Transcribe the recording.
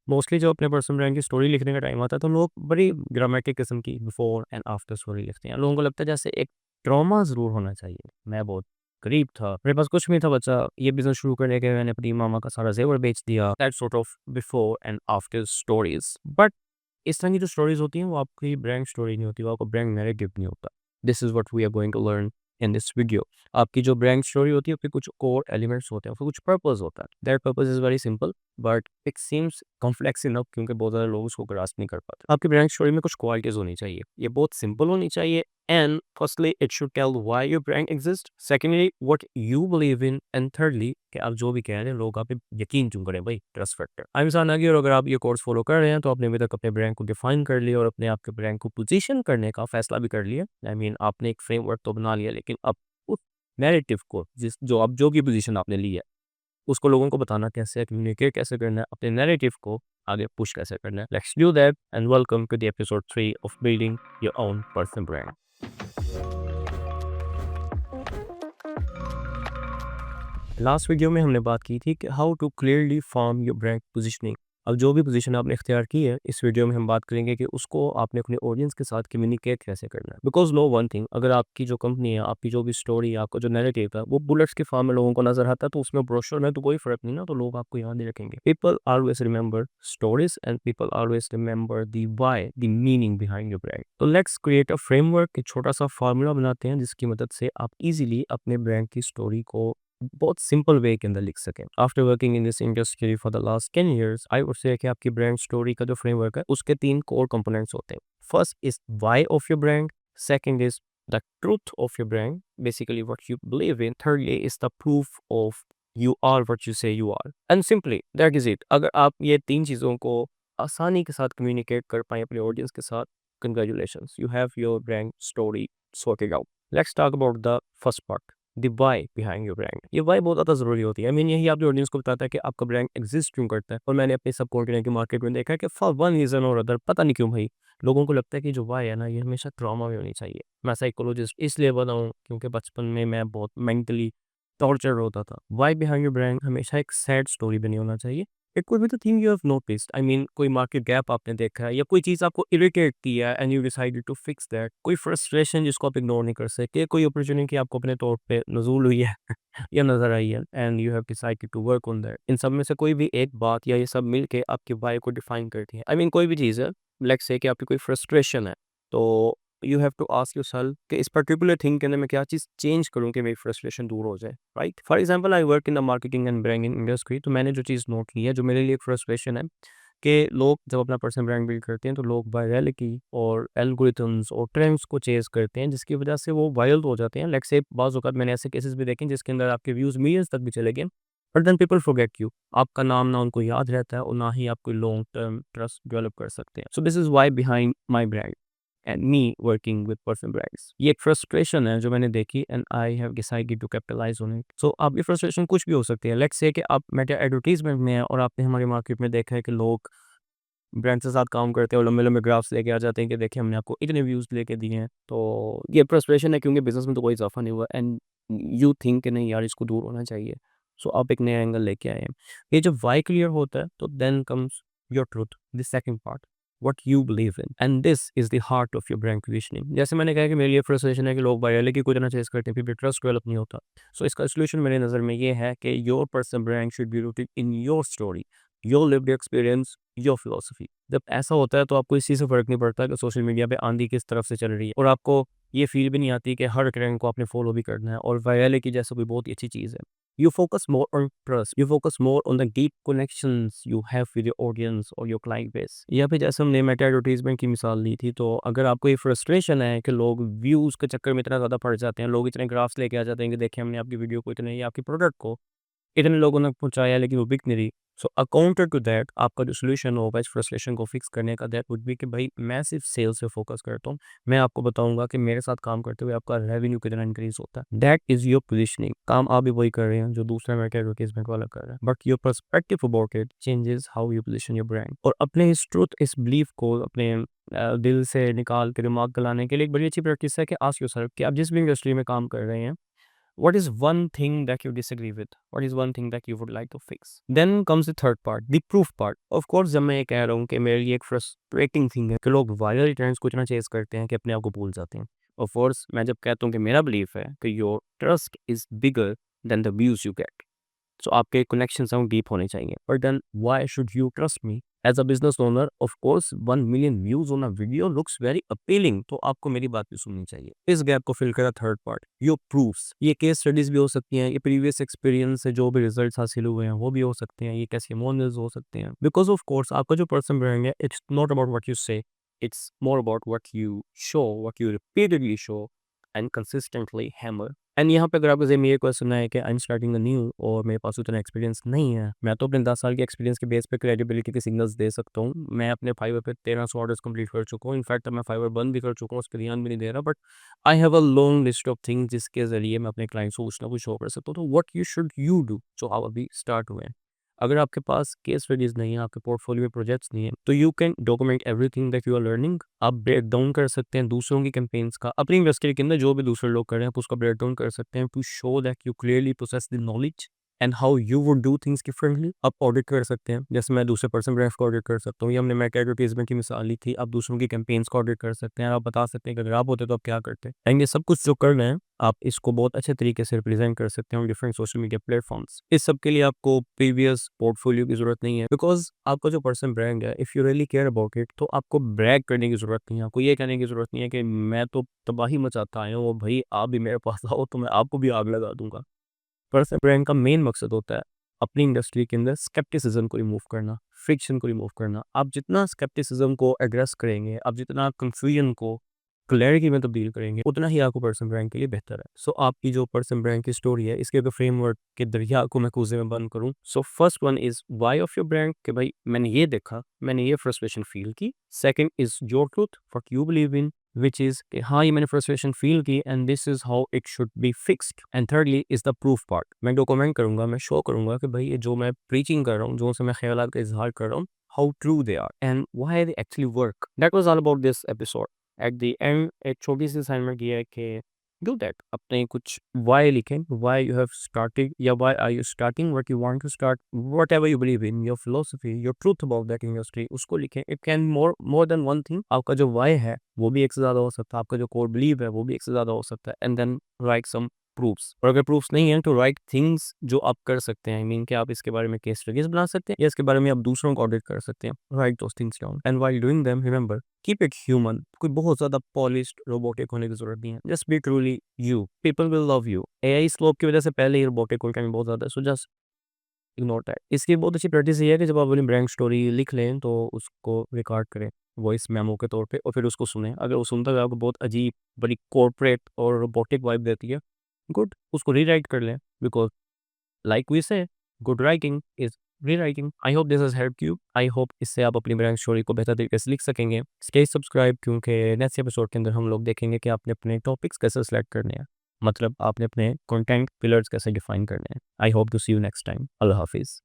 Mostly जब अपने personal brand की स्टोरी लिखने का टाइम आता है तो लोग बड़ी ड्रामेटिक किस्म की बिफोर एंड आफ्टर स्टोरी लिखते हैं। लोगों को लगता है जैसे एक ट्रॉमा ज़रूर होना चाहिए। मैं बहुत गरीब था, मेरे पास कुछ नहीं था बचा, ये बिज़नेस शुरू करने के मैंने अपनी मामा का सारा ज़ेवर बेच दिया। That sort of before and after stories. But इस तरह की जो स्टोरीज़ होती हैं वो आपकी ब्रांड स्टोरी नहीं होती, वो आपका ब्रांड नैरेटिव नहीं होता। This is what we are going to learn in this video. आपकी जो ब्रांड स्टोरी होती है उसके कुछ कोर एलिमेंट्स होते हैं, उसका कुछ पर्पस होता है। That purpose is very simple but it seems complex enough क्योंकि बहुत ज़्यादा लोग उसको ग्रास्प नहीं कर पाते। आपकी ब्रांड स्टोरी में कुछ क्वालिटीज़ होनी चाहिए। ये बहुत सिंपल होनी चाहिए and firstly it should tell why your brand exist, secondly what you believe in and thirdly कि आप जो भी कह रहे हैं लोग आप पे यकीन क्यों करें भाई, ट्रस्ट फैक्टर। आई एम इंसान आगे और अगर आप ये कोर्स फॉलो कर रहे हैं तो आपने अभी तक अपने ब्रांड को डिफाइन कर लिया और अपने आपके ब्रांड को पोजीशन करने का फैसला भी कर लिया। आई मीन आपने एक फ्रेमवर्क तो बना लिया लेकिन अब उस नैरेटिव को जिस जो अब जो की पोजीशन आपने ली है उसको लोगों को बताना कैसे है, कम्युनिकेट कैसे करना है, अपने नैरेटिव को आगे पुश कैसे करना है। Let's do that and welcome to the episode 3 of building your own personal brand. Last video में हमने बात की थी कि how to clearly form your brand positioning. अब जो भी पोजीशन आपने इख्तियार की है इस वीडियो में हम बात करेंगे कि उसको आपने अपने ऑडियंस के साथ कम्युनिकेट कैसे करना है। बिकॉज नो वन थिंग, अगर आपकी जो कंपनी है, आपकी जो भी स्टोरी है, आपका जो नैरेटिव है वो बुलेट्स के फॉर्म में लोगों को नजर आता है तो उसमें ब्रोशर में तो कोई फर्क नहीं ना, तो लोग आपको याद नहीं रखेंगे। People always remember stories and people always remember the why, the meaning behind your brand. तो लेट्स क्रिएट अ फ्रेमवर्क, एक छोटा सा फार्मूला बनाते हैं जिसकी मदद से आप इजीली अपने ब्रांड की स्टोरी को बहुत सिंपल वे के अंदर लिख सकें। After working in this industry for the last 10 years I would say कि आपकी ब्रांड स्टोरी का जो फ्रेमवर्क है उसके 3 कोर कंपोनेंट्स होते हैं। First is why of your brand, second is the truth of your brand, basically what you believe in, thirdly is the proof of you are what you say you are, and simply that is it. अगर आप ये 3 चीज़ों को आसानी के साथ communicate कर पाएँ अपने ऑडियंस के साथ, congratulations, you have your brand story sorted out. Let's talk about the first part, the why behind your brand. ये व्हाई बहुत ज़्यादा ज़रूरी होती है। आई मीन यही आपके ऑडियंस को बताता है कि आपका ब्रांड एग्जिस्ट क्यों करता है। और मैंने अपने सब कॉन्टिनेंट की मार्केट में देखा है कि फॉर वन रीज़न और अदर, पता नहीं क्यों भाई, लोगों को लगता है कि जो व्हाई है ना ये हमेशा ट्रॉमा में होनी चाहिए। मैं साइकोलॉजिस्ट इसलिए बना हूँ क्योंकि बचपन में मैं बहुत मेंटली टॉर्चर होता था। व्हाई बिहाइंड योर ब्रांड हमेशा एक सैड स्टोरी बनी होना चाहिए। It could be the thing you have noticed, I mean कोई मार्केट गैप आपने देखा है या कोई चीज़ आपको इरिटेट किया है and you decided to fix that, कोई फ्रस्ट्रेशन जिसको आप इग्नोर नहीं कर सकते, कोई अपॉर्चुनिटी आपको अपने तौर पे नज़ूल हुई है या नज़र आई है and you have decided to work on that. इन सब में से कोई भी एक बात या ये सब मिलके आपके व्हाई को डिफाइन करती है। आई मीन कोई भी चीज़ है, लेट्स से कि आपकी कोई फ्रस्ट्रेशन है तो you have to ask yourself कि इस पर्टिकुलर थिंग के अंदर मैं क्या चीज़ चेंज करूँ कि मेरी फ्रस्ट्रेशन दूर हो जाए, right? For example I work in the marketing and branding industry, तो मैंने जो चीज़ नोट की है, जो मेरे लिए एक फ्रस्ट्रेशन है कि लोग जब अपना पर्सनल ब्रांड बिल्ड करते हैं तो लोग वायरलिटी और एल्गोरिथम्स और ट्रेंड्स को चेज़ करते हैं जिसकी वजह से वो वायरल हो जाते हैं। लेट्स से बाज़ औक़ात मैंने ऐसे केसेस भी देखे हैं जिसके अंदर आपके व्यूज़ मिलियंस तक भी चले गए, but then people forget you. आपका नाम ना उनको याद रहता है और ना ही आप कोई लॉन्ग टर्म ट्रस्ट डेवलप कर सकते हैं। So this is why behind my brand and me working with personal brands. ये एक फ्रस्ट्रेशन है जो मैंने देखी and I have decided to capitalise on it. So आपकी फ्रस्ट्रेशन कुछ भी हो सकती है। लेट्स से कि आप मेटा एडवर्टाइजमेंट में हैं और आपने हमारी मार्केट में देखा है कि लोग ब्रांड के साथ काम करते हैं और लंबे-लंबे ग्राफ्स लेके आ जाते हैं कि देखिए हमने आपको इतने व्यूज़ लेके दिए हैं। तो ये फ्रस्ट्रेशन है क्योंकि बिज़नेस में तो कोई इज़ाफ़ा नहीं हुआ एंड यू थिंक कि नहीं यार इसको दूर होना चाहिए। सो आप एक नया एंगल लेके आए हैं। ये जब व्हाई क्लियर होता है तो then comes your truth, the second part, what you believe in, and this is the heart of your brand positioning. जैसे मैंने कहा कि मेरे लिए फ्रस्ट्रेशन है कि लोग वायरलिटी को इतना चेज़ करते हैं, फिर भी ट्रस्ट डेवलप नहीं होता। सो इसका सॉल्यूशन मेरे नज़र में ये है कि your personal brand should be rooted in your story, your lived experience, your philosophy. जब ऐसा होता है तो आपको इस चीज़ से फ़र्क नहीं पड़ता कि सोशल मीडिया पे आंधी किस तरफ से चल रही है और आपको ये फ़ील भी नहीं आती कि हर ट्रेंड को आपने फ़ॉलो भी करना है और वायरलिटी जैसा कोई बहुत ही अच्छी चीज़ है। You focus more on trust, you focus more on the deep connections you have with your audience or your client base। या फिर जैसे हमने मेटा एडवर्टाइजमेंट की मिसाल ली थी, तो अगर आपको ये फ्रस्ट्रेशन है कि लोग व्यूज़ के चक्कर में इतना ज़्यादा पड़ जाते हैं, लोग इतने ग्राफ्स लेके आ जाते हैं कि देखिए हमने आपकी वीडियो को इतने या आपके प्रोडक्ट को इतने लोगों ने पहुँचाया लेकिन वो बिक नहीं रही। सो अ काउंटर टू दैट, आपका जो सॉल्यूशन होगा इस फ्रस्ट्रेशन को फिक्स करने का, दैट वुड बी कि भाई मैं सिर्फ सेल्स पे फोकस करता हूँ। मैं आपको बताऊँगा कि मेरे साथ काम करते हुए आपका रेवेन्यू कितना इंक्रीज़ होता है। That is your positioning. काम आप भी वही कर रहे हैं जो दूसरा मेरा एडवर्टाइजमेंट वाला कर रहा है। But your perspective about it changes how you position your brand. और अपने इस ट्रुथ, इस बिलीफ को अपने दिल से निकाल के दिमाग को लाने के लिए एक बड़ी अच्छी प्रैक्टिस है कि आस्क योरसेल्फ कि आप जिस भी इंडस्ट्री में काम कर रहे हैं What is one thing that you disagree with? What is one thing that you would like to fix? Then comes the third part, the proof part. Of course, जब मैं ये कह रहा हूँ कि मेरे लिए एक frustrating thing है कि लोग viral trends को इतना chase करते हैं कि अपने आप को भूल जाते हैं. Of course, मैं जब कहता हूँ कि मेरा belief है कि your trust is bigger than the views you get. So आपके connections हैं वो deep होने चाहिए. But then why should you trust me? As a business owner, of course, 1 million views on a video looks very appealing. तो आपको मेरी बात भी सुननी चाहिए. इस गैप को फिल करा थर्ड पार्ट, योर प्रूफ्स. ये केस स्टडीज भी हो सकती हैं, ये प्रीवियस एक्सपीरियंस से जो भी रिजल्ट्स हासिल हुए हैं वो भी हो सकते हैं, ये टेस्टिमोनियल्स हो सकते हैं. बिकॉज ऑफ कोर्स आपका जो पर्सन ब्रांड है, it's not about what you से, it's more about what you show, what you repeatedly show and consistently hammer. And यहाँ पे अगर आपको सेम ये क्वेश्चन है कि I am starting the new और मेरे पास उतना एक्सपीरियंस नहीं है, मैं तो अपने 10 साल के एक्सपीरियंस के बेस पे क्रेडिबिलिटी के सिग्नल्स दे सकता हूँ. मैं अपने फाइवर पे 1300 ऑर्डर्स कंप्लीट कर चुका हूँ. इनफैक्ट मैं फाइवर बंद भी कर चुका हूँ, उस पर ध्यान भी नहीं दे रहा. But I have a long list of things जिसके जरिए मैं अपने क्लाइंट्स को कुछ ना कुछ शो कर सकता हूँ. तो what you should you do जो आप अभी स्टार्ट हुए हैं. अगर आपके पास केस स्टडीज नहीं है, आपके पोर्टफोलियो में प्रोजेक्ट्स नहीं है, तो you can document everything that you are learning. आप ब्रेक डाउन कर सकते हैं दूसरों की कैंपेन्स का, अपनी इंडस्ट्री के अंदर जो भी दूसरे लोग कर रहे हैं आप उसका ब्रेक डाउन कर सकते हैं to show that you clearly process the knowledge and how you would do things differently. आप ऑडिट कर सकते हैं, जैसे मैं दूसरे पर्सन ब्रांड्स को ऑडिट कर सकता हूँ, या हमने मैक एडवर्टीजमेंट की मिसाल ली थी. आप दूसरों की कैंपेन्स को ऑडिट कर सकते हैं, आप बता सकते हैं कि अगर आप होते तो आप क्या करते हैं. एंड ये सब कुछ जो कर रहे हैं आप इसको बहुत अच्छे तरीके से रिप्रेजेंट कर सकते हैं डिफरेंट सोशल मीडिया प्लेटफॉर्म्स. इस सब के लिए आपको प्रीवियस पोर्टफोलियो की जरूरत नहीं है, बिकॉज आपका जो पर्सन ब्रांड है, if you really care about it, तो आपको ब्रैग करने की जरूरत नहीं है. आपको ये कहने की जरूरत नहीं है कि मैं तो तबाही मचाता आया हूँ, भाई आप भी मेरे पास आओ तो मैं आपको भी आग लगा दूंगा. पर्सनल ब्रांड का मेन मकसद होता है अपनी इंडस्ट्री के अंदर स्केप्टिसिज्म को रिमूव करना, फ्रिक्शन को रिमूव करना. आप जितना स्केप्टिसिज्म को एड्रेस करेंगे, आप जितना कंफ्यूजन को क्लैरिटी में तब्दील करेंगे, उतना ही आपको पर्सनल ब्रांड के लिए बेहतर है. सो आपकी जो पर्सनल ब्रांड की स्टोरी है, इसके अगर फ्रेमवर्क के दरिया को मैं कूजे में बंद करूं, so first one is why of your brand, कि भाई मैंने ये देखा, मैंने ये फ्रस्ट्रेशन फील की. Second is your truth, what you believe in, which is कि हाँ ये मैंने फ्रस्ट्रेशन फील की and this is how it should be fixed. And thirdly is the proof part. मैं डॉक्यूमेंट करूंगा, मैं शो करूंगा कि भाई ये जो मैं प्रीचिंग कर रहा हूँ, जो से मैं ख्यालात का इजहार कर रहा हूँ, how true they are and why they actually work. That was all about this episode. At the end एक छोटी सी असाइनमेंट ये है कि डू दैट, अपने कुछ वाई लिखें, वाई यू हैव स्टार्टेड या why are you starting what you want to start, whatever you believe in, your philosophy, your truth about that industry, उसको लिखें. It can more than one thing. आपका जो Y है वो भी एक से ज़्यादा हो सकता है, आपका जो कोर बिलीव है वो भी एक से ज़्यादा हो सकता है. And then write some proofs. और अगर प्रूफ्स नहीं है तो राइट थिंग्स जो आप कर सकते हैं. आई मीन कि आप इसके बारे में केस स्टडीज बना सकते हैं या इसके बारे में आप दूसरों को ऑडिट कर सकते हैं. Right those things down and while doing them remember keep it human. कोई बहुत ज़्यादा पॉलिश्ड रोबोटिक होने की जरूरत नहीं है. Just be truly you, people will love you. AI slope की वजह से पहले ही रोबोटिक कंटेंट बहुत ज़्यादा है, सो जस्ट इग्नोर दैट. इसकी बहुत अच्छी प्रैक्टिस ये है कि जब आप अपनी ब्रांड स्टोरी लिख लें तो उसको रिकॉर्ड करें वॉइस मेमो के तौर पे और फिर उसको सुनें. अगर वो सुनता हुआ आपको बहुत अजीब, बड़ी कॉर्पोरेट और रोबोटिक वाइब देती है, गुड, उसको रीराइट कर लें. बिकॉज लाइक वी से good writing is rewriting. I hope this has help you. I hope इससे आप अपनी ब्रांड स्टोरी को बेहतर तरीके से लिख सकेंगे. स्टे सब्सक्राइब, क्योंकि नेक्स्ट एपिसोड के अंदर हम लोग देखेंगे कि आपने अपने टॉपिक्स कैसे सेलेक्ट करने हैं, मतलब आपने अपने कंटेंट पिलर्स कैसे डिफाइन करने हैं. I hope to see you next time. अल्लाह हाफिज़.